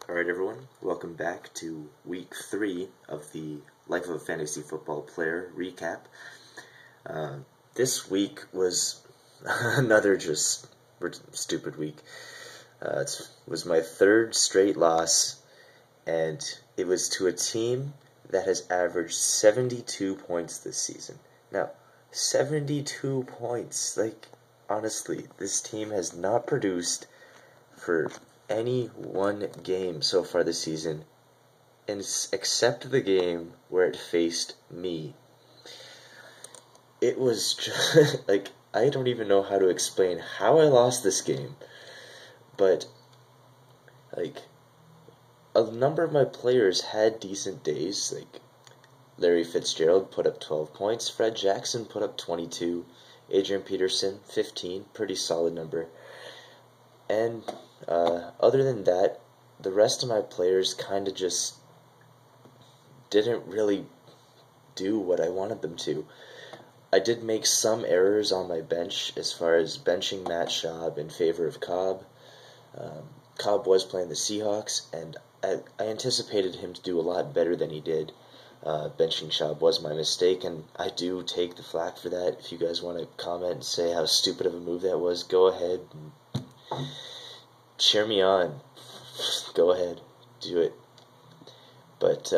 Alright everyone, welcome back to week 3 of the Life of a Fantasy Football Player recap. This week was another just stupid week. It was my third straight loss, and it was to a team that has averaged 72 points this season. Now, 72 points, honestly, this team has not produced for any one game so far this season, and except the game where it faced me. It was just, I don't even know how to explain how I lost this game, but, a number of my players had decent days. Larry Fitzgerald put up 12 points, Fred Jackson put up 22, Adrian Peterson 15, pretty solid number. And other than that, the rest of my players kind of just didn't really do what I wanted them to. I did make some errors on my bench as far as benching Matt Schaub in favor of Cobb. Cobb was playing the Seahawks, and I anticipated him to do a lot better than he did. Benching Schaub was my mistake, and I do take the flack for that. If you guys want to comment and say how stupid of a move that was, go ahead and cheer me on. Go ahead, do it. But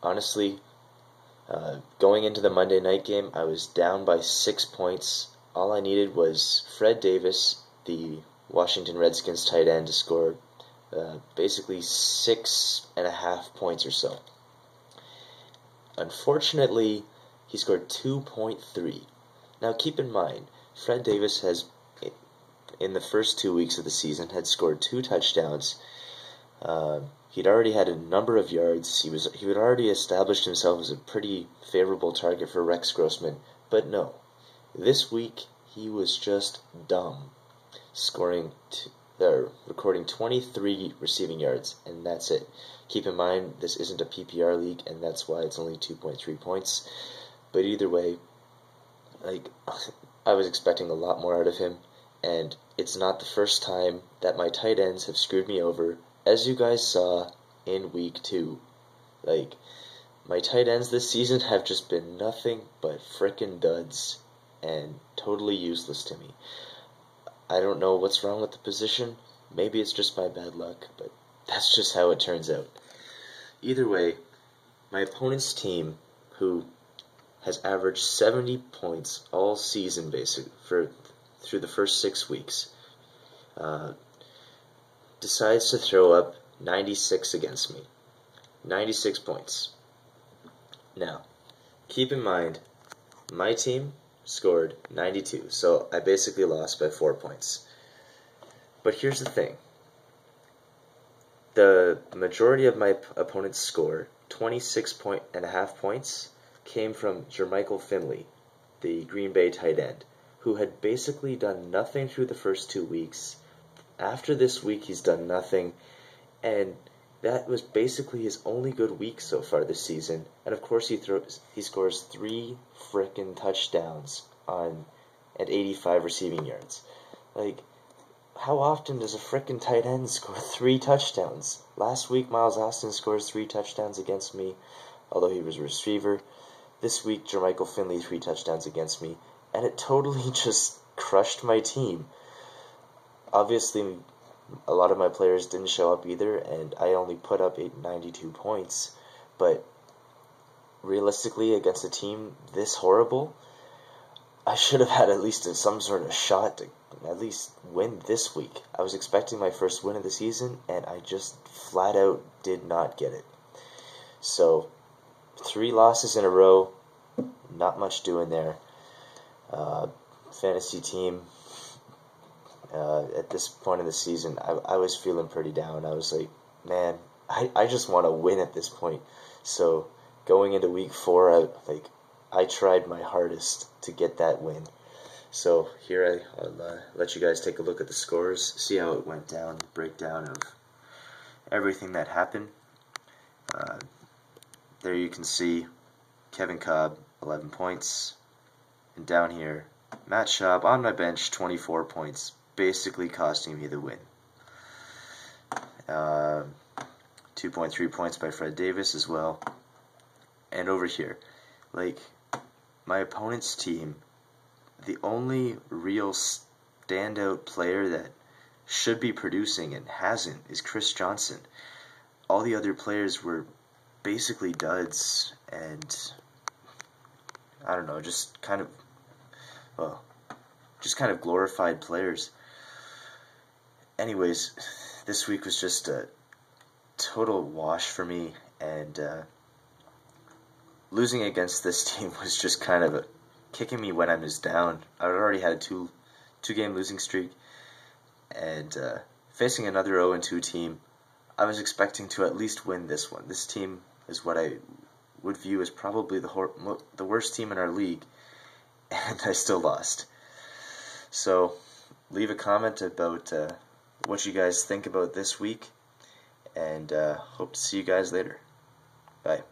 honestly, going into the Monday night game, I was down by 6 points. All I needed was Fred Davis, the Washington Redskins tight end, to score basically 6.5 points or so. Unfortunately, he scored 2.3. Now keep in mind, Fred Davis has, in the first 2 weeks of the season, had scored 2 touchdowns. He'd already had a number of yards. He had already established himself as a pretty favorable target for Rex Grossman. But no, this week he was just dumb, recording 23 receiving yards, and that's it. Keep in mind, this isn't a PPR league, and that's why it's only 2.3 points. But either way, I was expecting a lot more out of him. And it's not the first time that my tight ends have screwed me over, as you guys saw in week 2. My tight ends this season have just been nothing but frickin' duds and totally useless to me. I don't know what's wrong with the position. Maybe it's just my bad luck, but that's just how it turns out. Either way, my opponent's team, who has averaged 70 points all season basically through the first 6 weeks, decides to throw up 96 against me. 96 points. Now, keep in mind, my team scored 92, so I basically lost by 4 points. But here's the thing. The majority of my opponent's score, 26.5 points, came from Jermichael Finley, the Green Bay tight end, who had basically done nothing through the first 2 weeks. After this week, he's done nothing, and that was basically his only good week so far this season. And of course, he scores 3 frickin' touchdowns at 85 receiving yards. How often does a frickin' tight end score 3 touchdowns? Last week, Miles Austin scores 3 touchdowns against me, although he was a receiver. This week, Jermichael Finley 3 touchdowns against me. And it totally just crushed my team. Obviously, a lot of my players didn't show up either, and I only put up 92 points. But realistically, against a team this horrible, I should have had at least some sort of shot to at least win this week. I was expecting my first win of the season, and I just flat out did not get it. So, 3 losses in a row, not much doing there. Fantasy team, at this point in the season, I was feeling pretty down. I was like, man, I just want to win at this point. So going into week 4, I tried my hardest to get that win. So here I'll let you guys take a look at the scores, see how it went down, breakdown of everything that happened. There you can see Kevin Cobb, 11 points, and down here, Matt Schaub on my bench, 24 points, basically costing me the win. 2.3 points by Fred Davis as well. And over here, like, my opponent's team, the only real standout player that should be producing and hasn't is Chris Johnson. All the other players were basically duds, and I don't know, just kind of glorified players. Anyways, this week was just a total wash for me, and losing against this team was just kind of kicking me when I was down. I already had a two-game losing streak, and facing another 0-2 team, I was expecting to at least win this one. This team is what I would view as probably the worst team in our league, and I still lost. So, leave a comment about what you guys think about this week, and hope to see you guys later. Bye.